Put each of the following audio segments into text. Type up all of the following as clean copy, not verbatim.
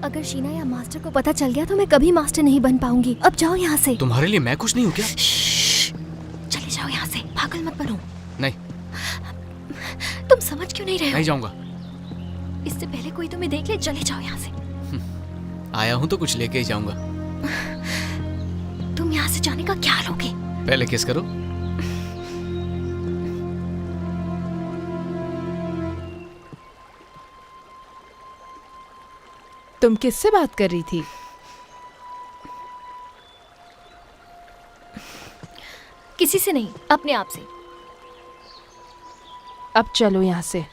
अगर शीना या मास्टर को पता चल गया तो मैं कभी मास्टर नहीं बन पाऊंगी। अब जाओ यहाँ से। तुम्हारे लिए मैं कुछ नहीं हूँ क्या? चले जाओ यहाँ से, पागल मत बनो। नहीं। तुम समझ क्यों नहीं रहे हो? नहीं जाऊंगा। इससे पहले कोई तुम्हें देख ले, चले जाओ यहाँ से। आया हूँ तो कुछ लेके ही जाऊंगा। तुम यहाँ से जाने का क्या लोगे? पहले किस करो। तुम किससे बात कर रही थी? किसी से नहीं, अपने आप से। अब चलो यहाँ से।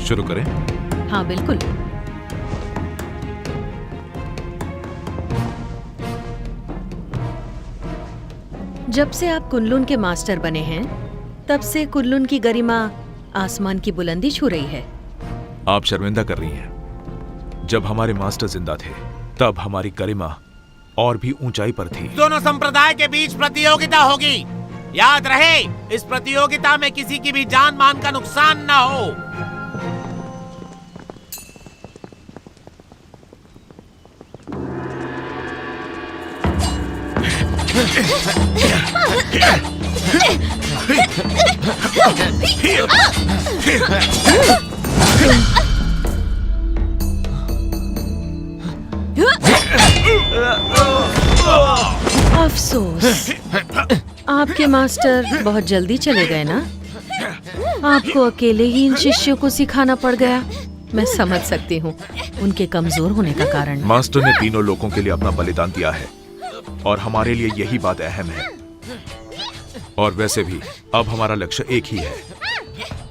शुरू करें? हाँ बिल्कुल। जब से आप कुनलुन के मास्टर बने हैं, तब से कुनलुन की गरिमा आसमान की बुलंदी छू रही है। आप शर्मिंदा कर रही हैं। जब हमारे मास्टर जिंदा थे, तब हमारी गरिमा और भी ऊंचाई पर थी। दोनों संप्रदाय के बीच प्रतियोगिता होगी। याद रहे, इस प्रतियोगिता में किसी की भी जान मान का नुकसान न हो। अफसोस, आपके मास्टर बहुत जल्दी चले गए ना। आपको अकेले ही इन शिष्यों को सिखाना पड़ गया। मैं समझ सकती हूँ उनके कमजोर होने का कारण। मास्टर ने तीनों लोगों के लिए अपना बलिदान दिया है और हमारे लिए यही बात अहम है। और वैसे भी अब हमारा लक्ष्य एक ही है,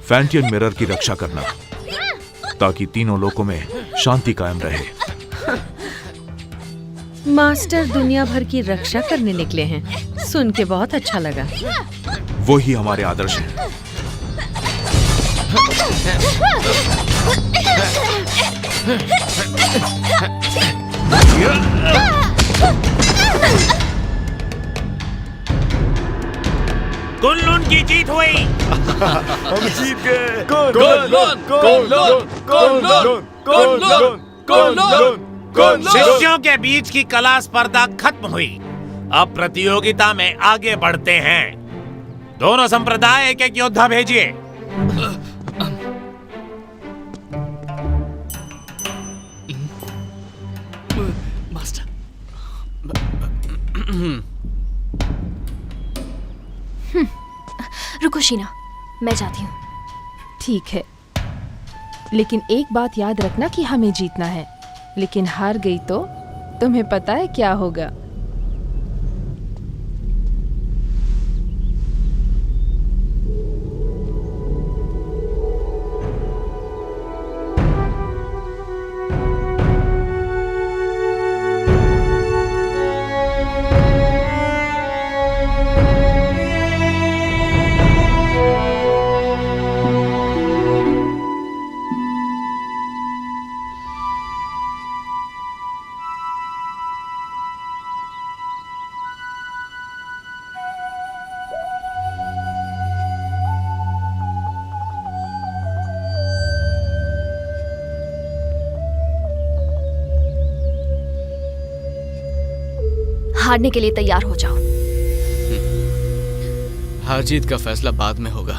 फैंटियन मिरर की रक्षा करना, ताकि तीनों लोकों में शांति कायम रहे। मास्टर दुनिया भर की रक्षा करने निकले हैं। सुन के बहुत अच्छा लगा। वो ही हमारे आदर्श हैं। कुनलुन की जीत हुई। हम जीत गए। शिष्यों के बीच की कला स्पर्धा खत्म हुई। अब प्रतियोगिता में आगे बढ़ते हैं। दोनों संप्रदाय एक एक योद्धा भेजिए। मास्टर। रुको शीना, मैं जाती हूँ। ठीक है, लेकिन एक बात याद रखना कि हमें जीतना है। लेकिन हार गई तो तुम्हें पता है क्या होगा। हारने के लिए तैयार हो जाओ। हार जीत का फैसला बाद में होगा।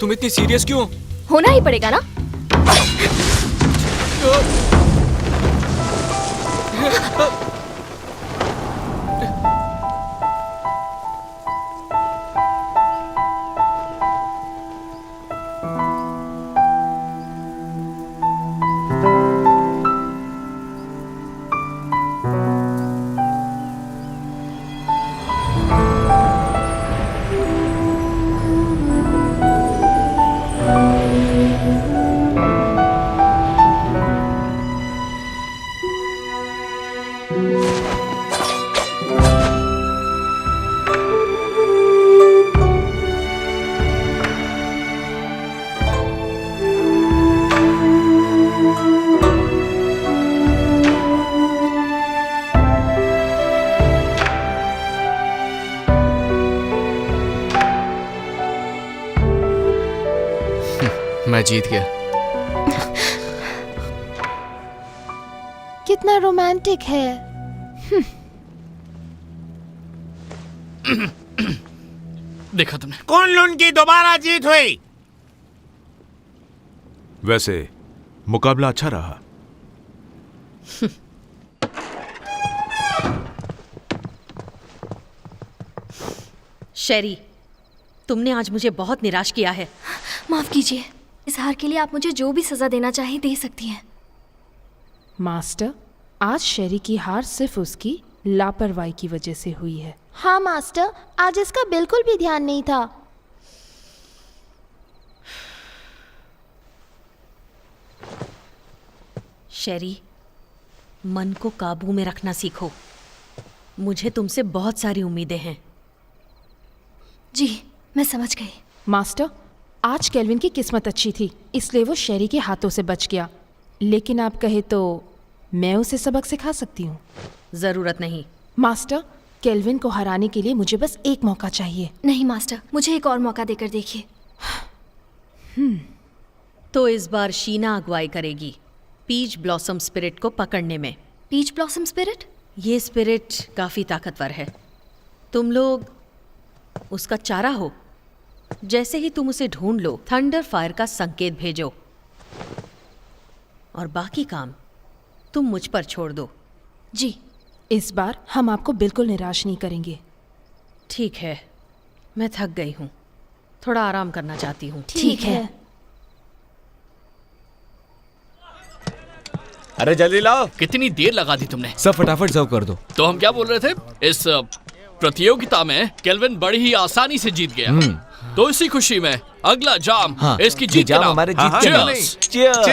तुम इतनी सीरियस क्यों? होना ही पड़ेगा ना। मैं जीत गया। कितना रोमांटिक है। देखा तुमने? कुन-लुन की दोबारा जीत हुई। वैसे मुकाबला अच्छा रहा। शेरी, तुमने आज मुझे बहुत निराश किया है। माफ कीजिए, इस हार के लिए आप मुझे जो भी सजा देना चाहे दे सकती हैं। मास्टर, आज शेरी की हार सिर्फ उसकी लापरवाही की वजह से हुई है। हाँ मास्टर, आज इसका बिल्कुल भी ध्यान नहीं था। शेरी, मन को काबू में रखना सीखो। मुझे तुमसे बहुत सारी उम्मीदें हैं। जी, मैं समझ गई। मास्टर, आज केल्विन की किस्मत अच्छी थी, इसलिए वो शेरी के हाथों से बच गया। लेकिन आप कहे तो मैं उसे सबक सिखा सकती हूँ। जरूरत नहीं। मास्टर, केल्विन को हराने के लिए मुझे बस एक मौका चाहिए। नहीं मास्टर, मुझे एक और मौका देकर देखिए। तो इस बार शीना अगुवाई करेगी पीच ब्लॉसम स्पिरिट को पकड़ने में। Peach blossom spirit? ये स्पिरिट काफी ताकतवर है। तुम लोग उसका चारा हो। जैसे ही तुम उसे ढूंढ लो, थंडर फायर का संकेत भेजो और बाकी काम तुम मुझ पर छोड़ दो। जी। इस बार हम आपको बिल्कुल निराश नहीं करेंगे। ठीक है, मैं थक गई हूँ, थोड़ा आराम करना चाहती हूँ। ठीक है। अरे जल्दी लाओ। कितनी देर लगा दी तुमने? सब फटाफट सर्व कर दो। तो हम क्या बोल रहे थे? इस प्रतियोगिता में केल्विन बड़ी ही आसानी से जीत गया। तो इसी खुशी में अगला जाम इसकी जीत के जाम नाम। हमारे जीत के नाम। Cheers! Cheers!